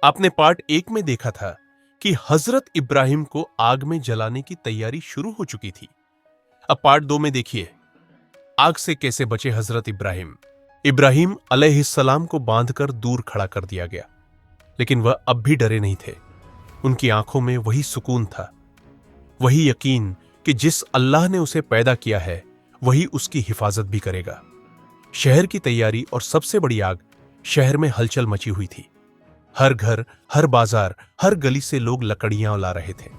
आपने पार्ट 1 में देखा था कि हजरत इब्राहिम को आग में जलाने की तैयारी शुरू हो चुकी थी। अब पार्ट 2 में देखिए आग से कैसे बचे हजरत इब्राहिम। इब्राहिम अलैहिस्सलाम को बांधकर दूर खड़ा कर दिया गया, लेकिन वह अब भी डरे नहीं थे। उनकी आंखों में वही सुकून था, वही यकीन कि जिस अल्लाह ने उसे पैदा किया है वही उसकी हिफाजत भी करेगा। शहर की तैयारी और सबसे बड़ी आग, शहर में हलचल मची हुई थी। हर घर, हर बाजार, हर गली से लोग लकड़ियां ला रहे थे।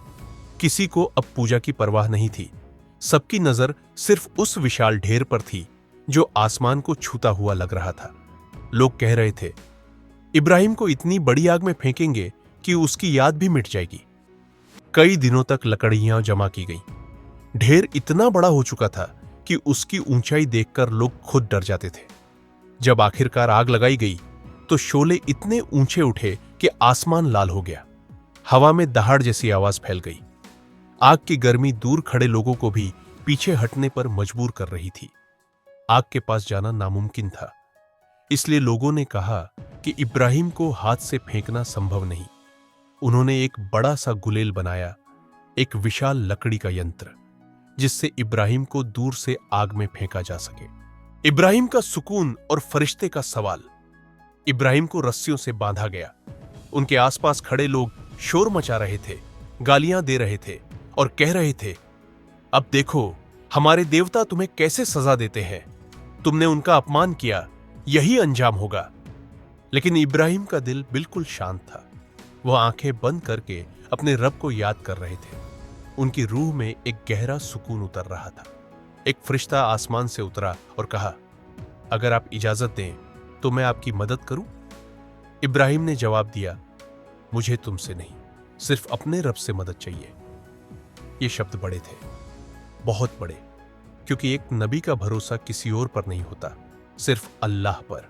किसी को अब पूजा की परवाह नहीं थी। सबकी नजर सिर्फ उस विशाल ढेर पर थी जो आसमान को छूता हुआ लग रहा था। लोग कह रहे थे, इब्राहिम को इतनी बड़ी आग में फेंकेंगे कि उसकी याद भी मिट जाएगी। कई दिनों तक लकड़ियां जमा की गईं। ढेर इतना बड़ा हो चुका था कि उसकी ऊंचाई देखकर लोग खुद डर जाते थे। जब आखिरकार आग लगाई गई तो शोले इतने ऊंचे उठे कि आसमान लाल हो गया। हवा में दहाड़ जैसी आवाज फैल गई। आग की गर्मी दूर खड़े लोगों को भी पीछे हटने पर मजबूर कर रही थी। आग के पास जाना नामुमकिन था, इसलिए लोगों ने कहा कि इब्राहिम को हाथ से फेंकना संभव नहीं। उन्होंने एक बड़ा सा गुलेल बनाया, एक विशाल लकड़ी का यंत्र, जिससे इब्राहिम को दूर से आग में फेंका जा सके। इब्राहिम का सुकून और फरिश्ते का सवाल। इब्राहिम को रस्सियों से बांधा गया। उनके आसपास खड़े लोग शोर मचा रहे थे, गालियां दे रहे थे और कह रहे थे, अब देखो हमारे देवता तुम्हें कैसे सजा देते हैं। तुमने उनका अपमान किया, यही अंजाम होगा। लेकिन इब्राहिम का दिल बिल्कुल शांत था। वह आंखें बंद करके अपने रब को याद कर रहे थे। उनकी रूह में एक गहरा सुकून उतर रहा था। एक फरिश्ता आसमान से उतरा और कहा, अगर आप इजाजत दें तो मैं आपकी मदद करूं। इब्राहिम ने जवाब दिया, मुझे तुमसे नहीं, सिर्फ अपने रब से मदद चाहिए। ये शब्द बड़े थे, बहुत बड़े, क्योंकि एक नबी का भरोसा किसी और पर नहीं होता, सिर्फ अल्लाह पर।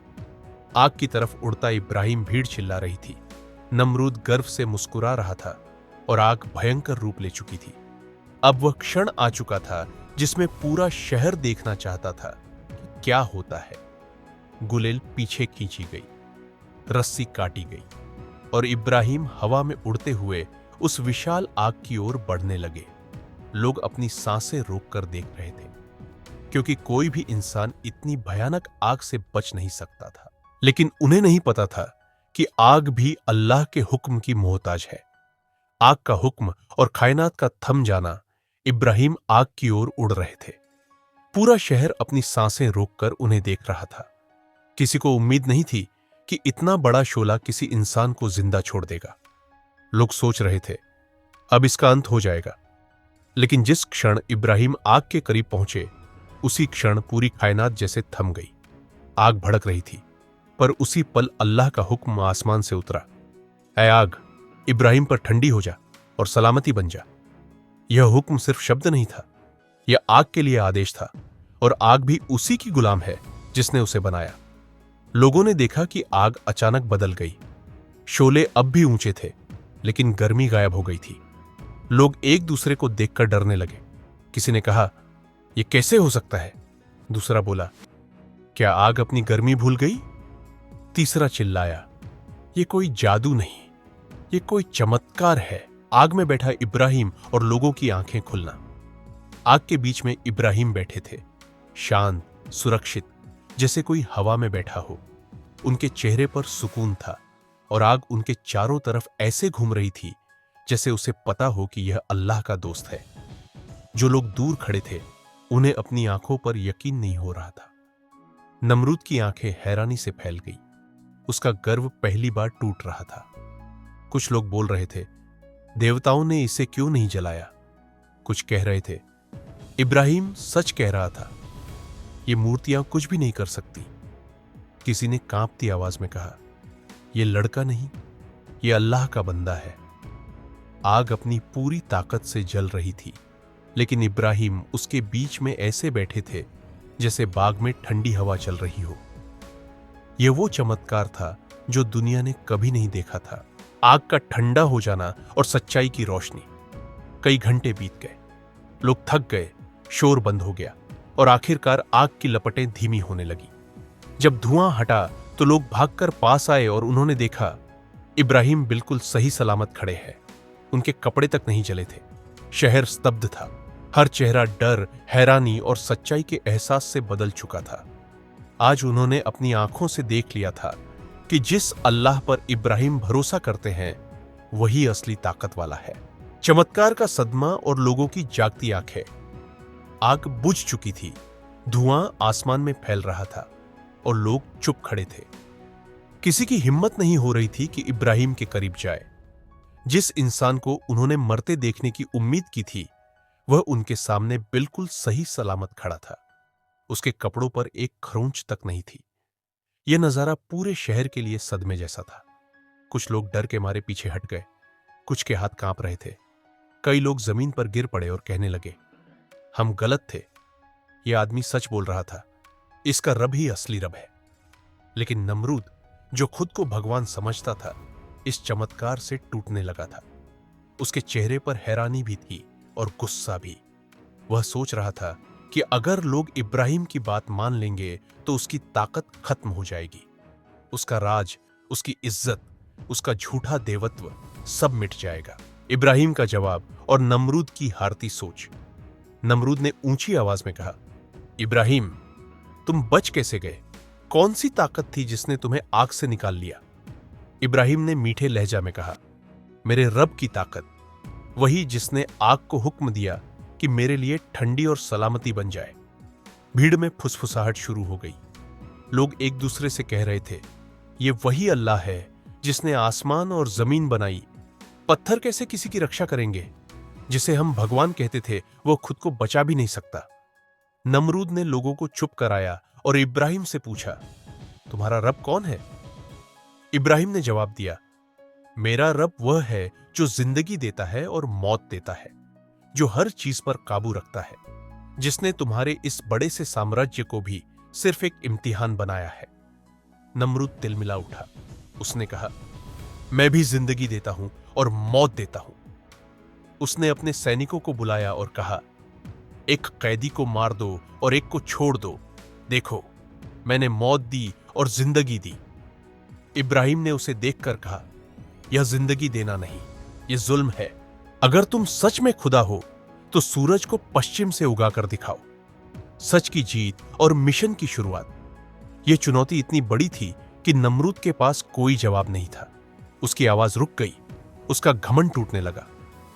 आग की तरफ उड़ता इब्राहिम भीड़ चिल्ला रही थी। नमरूद गर्व से मुस्कुरा रहा था और आग भयंकर रूप ले चुकी थी। अब वह क्षण आ चुका था जिसमें पूरा शहर देखना चाहता था कि क्या होता है। गुलेल पीछे खींची गई, रस्सी काटी गई और इब्राहिम हवा में उड़ते हुए उस विशाल आग की ओर बढ़ने लगे। लोग अपनी सांसें रोककर देख रहे थे, क्योंकि कोई भी इंसान इतनी भयानक आग से बच नहीं सकता था। लेकिन उन्हें नहीं पता था कि आग भी अल्लाह के हुक्म की मोहताज है। आग का हुक्म और कायनात का थम जाना। इब्राहिम आग की ओर उड़ रहे थे। पूरा शहर अपनी सांसें रोककर उन्हें देख रहा था। किसी को उम्मीद नहीं थी कि इतना बड़ा शोला किसी इंसान को जिंदा छोड़ देगा। लोग सोच रहे थे, अब इसका अंत हो जाएगा। लेकिन जिस क्षण इब्राहिम आग के करीब पहुंचे, उसी क्षण पूरी कायनात जैसे थम गई। आग भड़क रही थी, पर उसी पल अल्लाह का हुक्म आसमान से उतरा, ऐ आग, इब्राहिम पर ठंडी हो जा और सलामती बन जा। यह हुक्म सिर्फ शब्द नहीं था, यह आग के लिए आदेश था, और आग भी उसी की गुलाम है जिसने उसे बनाया। लोगों ने देखा कि आग अचानक बदल गई। शोले अब भी ऊंचे थे, लेकिन गर्मी गायब हो गई थी। लोग एक दूसरे को देखकर डरने लगे। किसी ने कहा, यह कैसे हो सकता है? दूसरा बोला, क्या आग अपनी गर्मी भूल गई? तीसरा चिल्लाया, यह कोई जादू नहीं, यह कोई चमत्कार है। आग में बैठा इब्राहिम और लोगों की आंखें खुलना। आग के बीच में इब्राहिम बैठे थे, शांत, सुरक्षित, जैसे कोई हवा में बैठा हो। उनके चेहरे पर सुकून था और आग उनके चारों तरफ ऐसे घूम रही थी जैसे उसे पता हो कि यह अल्लाह का दोस्त है। जो लोग दूर खड़े थे, उन्हें अपनी आंखों पर यकीन नहीं हो रहा था। नमरूद की आंखें हैरानी से फैल गई। उसका गर्व पहली बार टूट रहा था। कुछ लोग बोल रहे थे, देवताओं ने इसे क्यों नहीं जलाया? कुछ कह रहे थे, इब्राहिम सच कह रहा था, ये मूर्तियां कुछ भी नहीं कर सकती। किसी ने कांपती आवाज में कहा, यह लड़का नहीं, यह अल्लाह का बंदा है। आग अपनी पूरी ताकत से जल रही थी, लेकिन इब्राहिम उसके बीच में ऐसे बैठे थे जैसे बाग में ठंडी हवा चल रही हो। यह वो चमत्कार था जो दुनिया ने कभी नहीं देखा था। आग का ठंडा हो जाना और सच्चाई की रोशनी। कई घंटे बीत गए, लोग थक गए, शोर बंद हो गया और आखिरकार आग की लपटें धीमी होने लगी। जब धुआं हटा तो लोग भागकर पास आए और उन्होंने देखा इब्राहिम बिल्कुल सही सलामत खड़े हैं। उनके कपड़े तक नहीं जले थे। शहर स्तब्ध था। हर चेहरा डर, हैरानी और सच्चाई के एहसास से बदल चुका था। आज उन्होंने अपनी आंखों से देख लिया था कि जिस अल्लाह पर इब्राहिम भरोसा करते हैं वही असली ताकत वाला है। चमत्कार का सदमा और लोगों की जागती आंखें। आग बुझ चुकी थी। धुआं आसमान में फैल रहा था और लोग चुप खड़े थे। किसी की हिम्मत नहीं हो रही थी कि इब्राहिम के करीब जाए। जिस इंसान को उन्होंने मरते देखने की उम्मीद की थी वह उनके सामने बिल्कुल सही सलामत खड़ा था। उसके कपड़ों पर एक खरोंच तक नहीं थी। यह नजारा पूरे शहर के लिए सदमे जैसा था। कुछ लोग डर के मारे पीछे हट गए, कुछ के हाथ कांप रहे थे। कई लोग जमीन पर गिर पड़े और कहने लगे, हम गलत थे, यह आदमी सच बोल रहा था, इसका रब ही असली रब है। लेकिन नमरूद, जो खुद को भगवान समझता था, इस चमत्कार से टूटने लगा था। उसके चेहरे पर हैरानी भी थी और गुस्सा भी। वह सोच रहा था कि अगर लोग इब्राहिम की बात मान लेंगे तो उसकी ताकत खत्म हो जाएगी। उसका राज, उसकी इज्जत, उसका झूठा देवत्व सब मिट जाएगा। इब्राहिम का जवाब और नमरूद की हारती सोच। नमरूद ने ऊंची आवाज में कहा, इब्राहिम, तुम बच कैसे गए? कौन सी ताकत थी जिसने तुम्हें आग से निकाल लिया? इब्राहिम ने मीठे लहजा में कहा, मेरे रब की ताकत, वही जिसने आग को हुक्म दिया कि मेरे लिए ठंडी और सलामती बन जाए। भीड़ में फुसफुसाहट शुरू हो गई। लोग एक दूसरे से कह रहे थे, ये वही अल्लाह है जिसने आसमान और जमीन बनाई। पत्थर कैसे किसी की रक्षा करेंगे? जिसे हम भगवान कहते थे वो खुद को बचा भी नहीं सकता। नमरूद ने लोगों को चुप कराया और इब्राहिम से पूछा, तुम्हारा रब कौन है? इब्राहिम ने जवाब दिया, मेरा रब वह है जो जिंदगी देता है और मौत देता है, जो हर चीज पर काबू रखता है, जिसने तुम्हारे इस बड़े से साम्राज्य को भी सिर्फ एक इम्तिहान बनाया है। नमरूद तिलमिला उठा। उसने कहा, मैं भी जिंदगी देता हूं और मौत देता हूं। उसने अपने सैनिकों को बुलाया और कहा, एक कैदी को मार दो और एक को छोड़ दो। देखो, मैंने मौत दी और जिंदगी दी। इब्राहिम ने उसे देखकर कहा, यह जिंदगी देना नहीं, यह जुल्म है। अगर तुम सच में खुदा हो तो सूरज को पश्चिम से उगाकर दिखाओ। सच की जीत और मिशन की शुरुआत। यह चुनौती इतनी बड़ी थी कि नमरूद के पास कोई जवाब नहीं था। उसकी आवाज रुक गई। उसका घमंड टूटने लगा।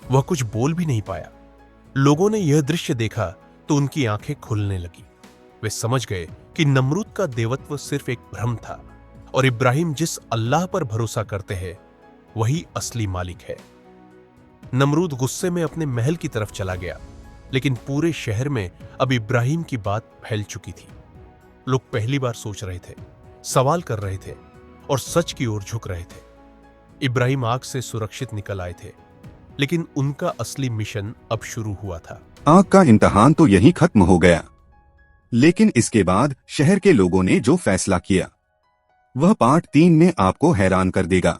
वह कुछ बोल भी नहीं पाया। लोगों ने यह दृश्य देखा तो उनकी आंखें खुलने लगी। वे समझ गए कि नमरूद का देवत्व सिर्फ एक भ्रम था और इब्राहिम जिस अल्लाह पर भरोसा करते हैं वही असली मालिक है। नमरूद गुस्से में अपने महल की तरफ चला गया, लेकिन पूरे शहर में अब इब्राहिम की बात फैल चुकी थी। लोग पहली बार सोच रहे थे, सवाल कर रहे थे और सच की ओर झुक रहे थे। इब्राहिम आग से सुरक्षित निकल आए थे, लेकिन उनका असली मिशन अब शुरू हुआ था। आग का इम्तिहान तो यहीं खत्म हो गया, लेकिन इसके बाद शहर के लोगों ने जो फैसला किया वह पार्ट 3 में आपको हैरान कर देगा।